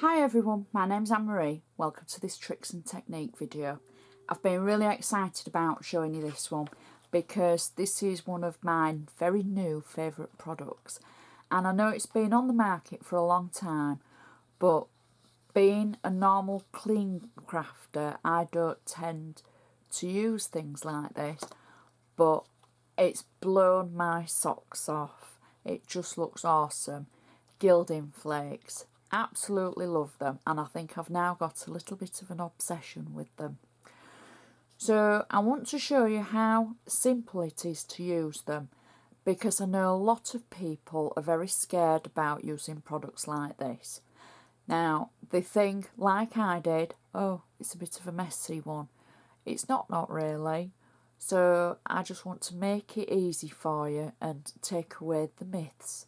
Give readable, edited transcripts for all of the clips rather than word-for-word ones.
Hi everyone, my name's Anne-Marie. Welcome to this tricks and technique video. I've been really excited about showing you this one because this is one of my very new favourite products, and I know it's been on the market for a long time, but being a normal clean crafter, I don't tend to use things like this, but it's blown my socks off. It just looks awesome. Gilding flakes. Absolutely love them, and I think I've now got a little bit of an obsession with them. So I want to show you how simple it is to use them, because I know a lot of people are very scared about using products like this. Now they think, like I did, oh, it's a bit of a messy one. It's not really. So I just want to make it easy for you and take away the myths.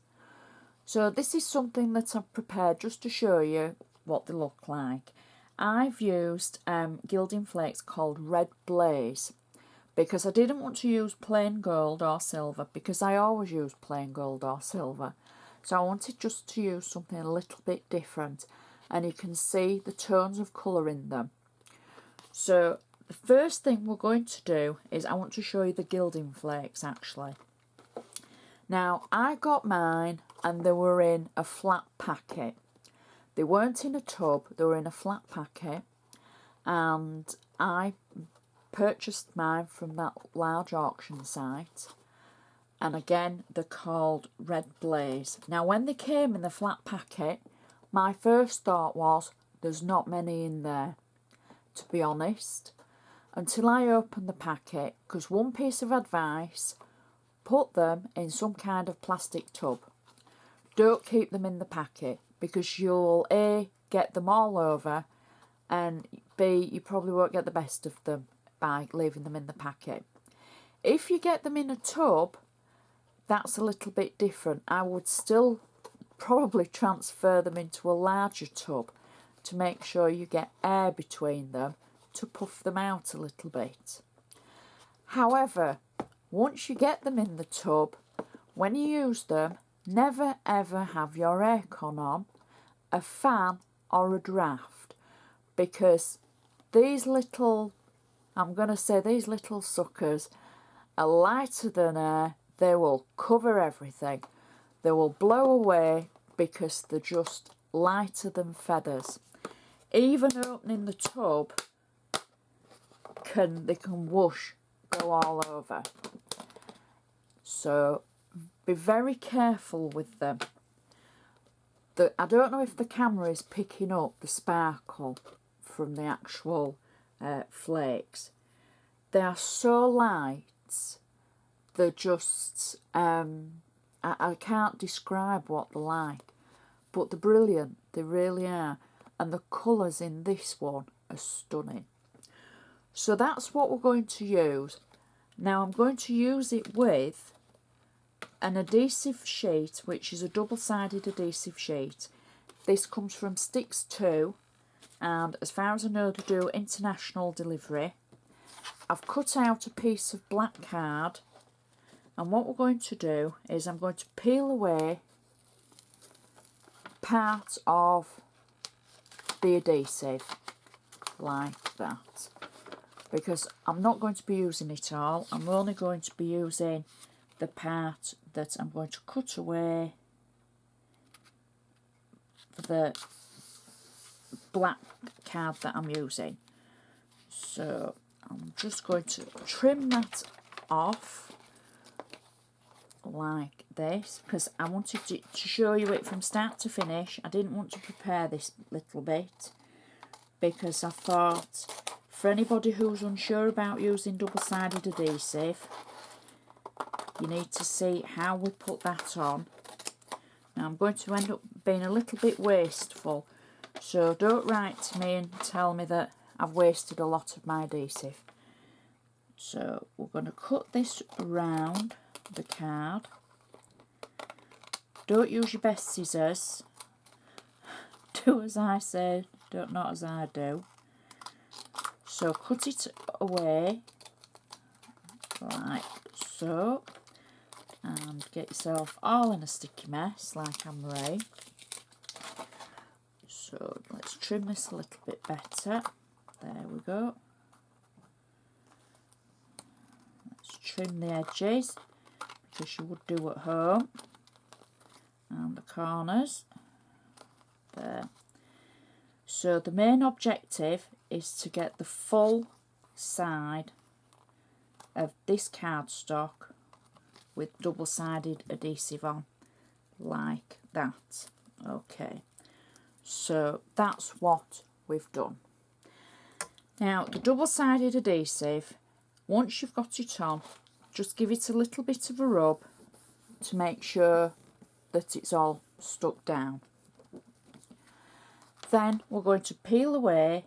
So this is something that I've prepared just to show you what they look like. I've used gilding flakes called Red Blaze because I didn't want to use plain gold or silver, because I always use plain gold or silver. So I wanted just to use something a little bit different, and you can see the tones of colour in them. So the first thing we're going to do is I want to show you the gilding flakes actually. Now I got mine and they were in a flat packet. They weren't in a tub, they were in a flat packet, and I purchased mine from that large auction site, and again they're called Red Blaze. Now when they came in the flat packet, my first thought was there's not many in there, to be honest, until I opened the packet, because one piece of advice: put them in some kind of plastic tub. Don't keep them in the packet, because you'll A, get them all over, and B, you probably won't get the best of them by leaving them in the packet. If you get them in a tub, that's a little bit different. I would still probably transfer them into a larger tub to make sure you get air between them to puff them out a little bit. However, once you get them in the tub, when you use them, never ever have your aircon on, a fan or a draft, because these little, I'm going to say these little suckers are lighter than air. They will cover everything. They will blow away because they're just lighter than feathers. Even opening the tub, they can whoosh, go all over. So be very careful with them. I don't know if the camera is picking up the sparkle from the actual flakes. They are so light, they're just, I can't describe what they're like, but they're brilliant, they really are. And the colours in this one are stunning. So that's what we're going to use. Now I'm going to use it with an adhesive sheet, which is a double-sided adhesive sheet. This comes from Sticks 2, and as far as I know they do international delivery. I've cut out a piece of black card, and what we're going to do is I'm going to peel away part of the adhesive like that, because I'm not going to be using it all. I'm only going to be using the part that I'm going to cut away for the black card that I'm using. So I'm just going to trim that off like this, because I wanted to show you it from start to finish. I didn't want to prepare this little bit because I thought, for anybody who's unsure about using double-sided adhesive, you need to see how we put that on. Now I'm going to end up being a little bit wasteful, so don't write to me and tell me that I've wasted a lot of my adhesive. So we're going to cut this around the card. Don't use your best scissors. Do as I say, not as I do. So cut it away like so, and get yourself all in a sticky mess like Anne-Marie. So let's trim this a little bit better. There we go. Let's trim the edges, because you would do at home, and the corners. There. So the main objective is to get the full side of this cardstock with double-sided adhesive on, like that. Okay, so that's what we've done. Now the double-sided adhesive, once you've got it on, just give it a little bit of a rub to make sure that it's all stuck down. Then we're going to peel away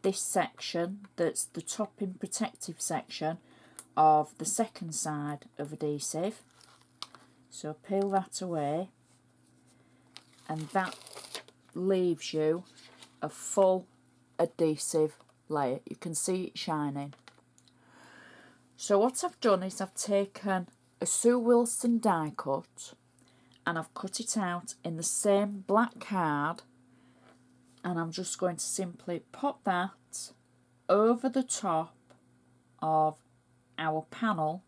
this section that's the topping protective section of the second side of adhesive. So peel that away, and that leaves you a full adhesive layer. You can see it shining. So what I've done is I've taken a Sue Wilson die cut and I've cut it out in the same black card, and I'm just going to simply pop that over the top of our panel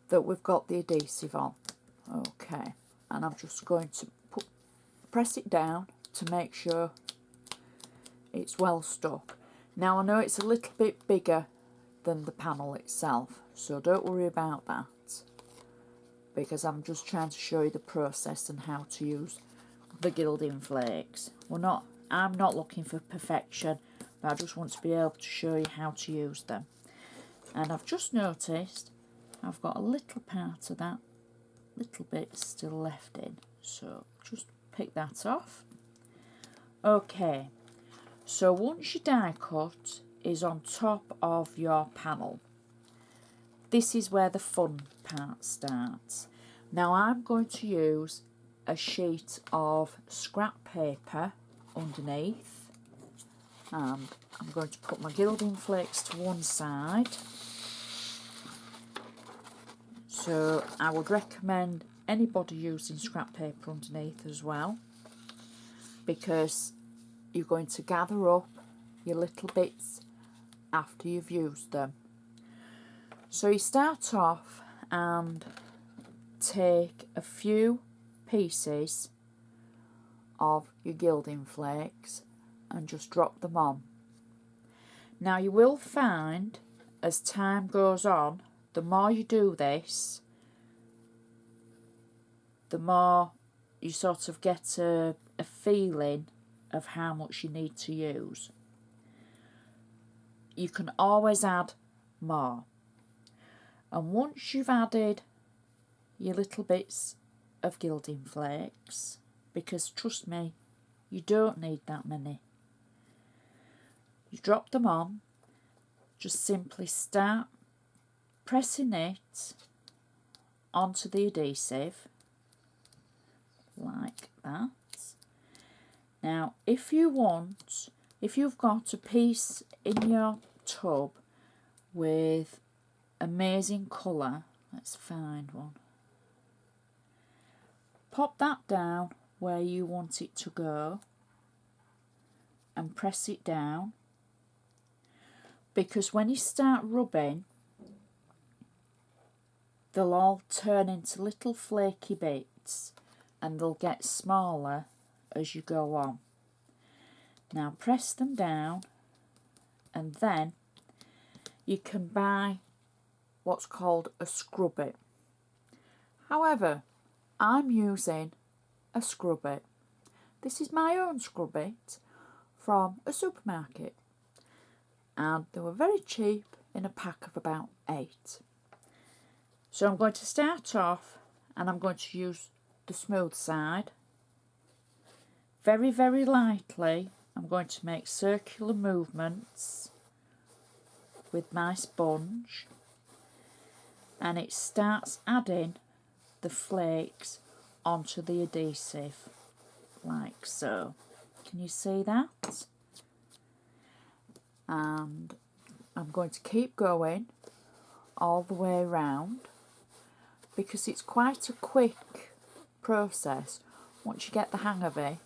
that we've got the adhesive on. Okay, and I'm just going to press it down to make sure it's well stuck. Now I know it's a little bit bigger than the panel itself, so don't worry about that, because I'm just trying to show you the process and how to use the gilding flakes. I'm not looking for perfection, but I just want to be able to show you how to use them. And I've just noticed I've got a little part of that little bit still left in, so just pick that off. Okay, so once your die cut is on top of your panel, this is where the fun part starts. Now I'm going to use a sheet of scrap paper underneath, and I'm going to put my gilding flakes to one side. So I would recommend anybody using scrap paper underneath as well, because you're going to gather up your little bits after you've used them. So you start off and take a few pieces of your gilding flakes and just drop them on. Now you will find as time goes on, the more you do this, the more you sort of get a feeling of how much you need to use. You can always add more. And once you've added your little bits of gilding flakes, because trust me, you don't need that many, you drop them on, just simply start pressing it onto the adhesive like that. Now if you've got a piece in your tub with amazing colour, let's find one, pop that down where you want it to go and press it down, because when you start rubbing, they'll all turn into little flaky bits and they'll get smaller as you go on. Now press them down, and then you can buy what's called a scrubby. However, I'm using a scrubby. This is my own scrubby from a supermarket, and they were very cheap in a pack of about 8. So I'm going to start off and I'm going to use the smooth side. Very, very lightly, I'm going to make circular movements with my sponge, and it starts adding the flakes onto the adhesive like so. Can you see that? And I'm going to keep going all the way around, because it's quite a quick process once you get the hang of it.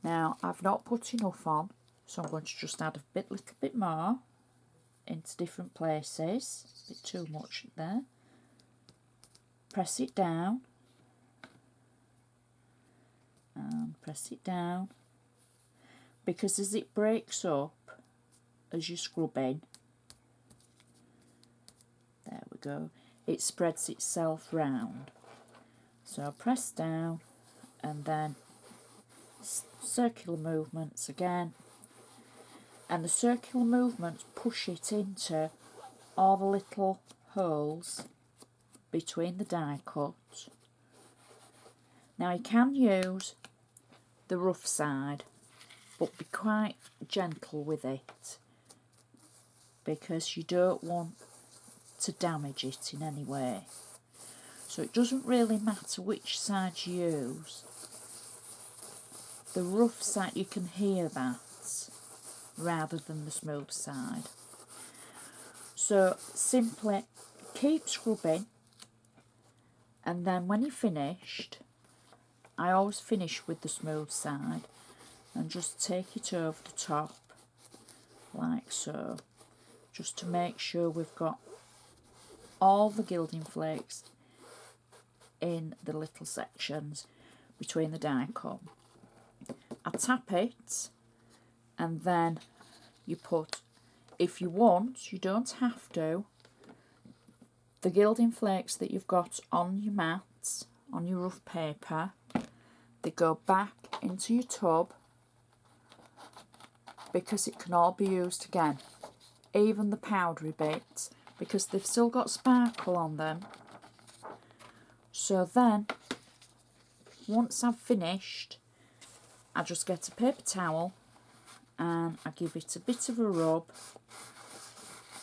Now I've not put enough on, so I'm going to just add a little bit more into different places. A bit too much there. Press it down and press it down, because as it breaks up as you scrub in, there we go, it spreads itself round. So press down and then circular movements again, and the circular movements push it into all the little holes between the die cut. Now you can use the rough side, but be quite gentle with it, because you don't want to damage it in any way. So it doesn't really matter which side you use. The rough side, you can hear that rather than the smooth side. So simply keep scrubbing, and then when you're finished, I always finish with the smooth side and just take it over the top like so, just to make sure we've got all the gilding flakes in the little sections between the die cut. I tap it, and then you put, if you want, you don't have to, the gilding flakes that you've got on your mats, on your rough paper, they go back into your tub, because it can all be used again, even the powdery bits, because they've still got sparkle on them. So then, once I've finished, I just get a paper towel and I give it a bit of a rub,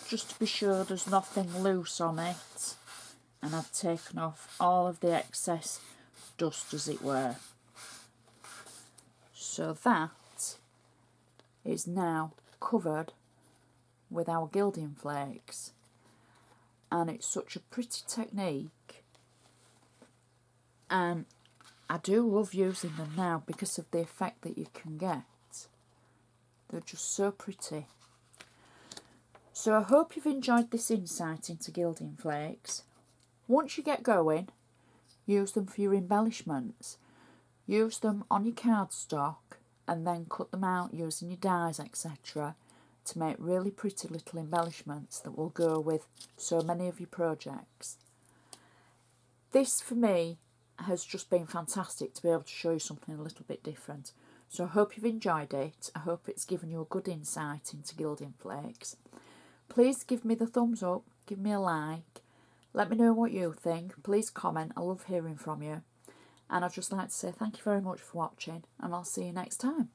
just to be sure there's nothing loose on it, and I've taken off all of the excess dust, as it were. So that is now covered with our gilding flakes, and it's such a pretty technique, and I do love using them now because of the effect that you can get. They're just so pretty. So I hope you've enjoyed this insight into gilding flakes. Once you get going, use them for your embellishments. Use them on your cardstock and then cut them out using your dies, etc., to make really pretty little embellishments that will go with so many of your projects. This for me has just been fantastic to be able to show you something a little bit different. So I hope you've enjoyed it. I hope it's given you a good insight into gilding flakes. Please give me the thumbs up, give me a like, let me know what you think. Please comment, I love hearing from you. And I'd just like to say thank you very much for watching, and I'll see you next time.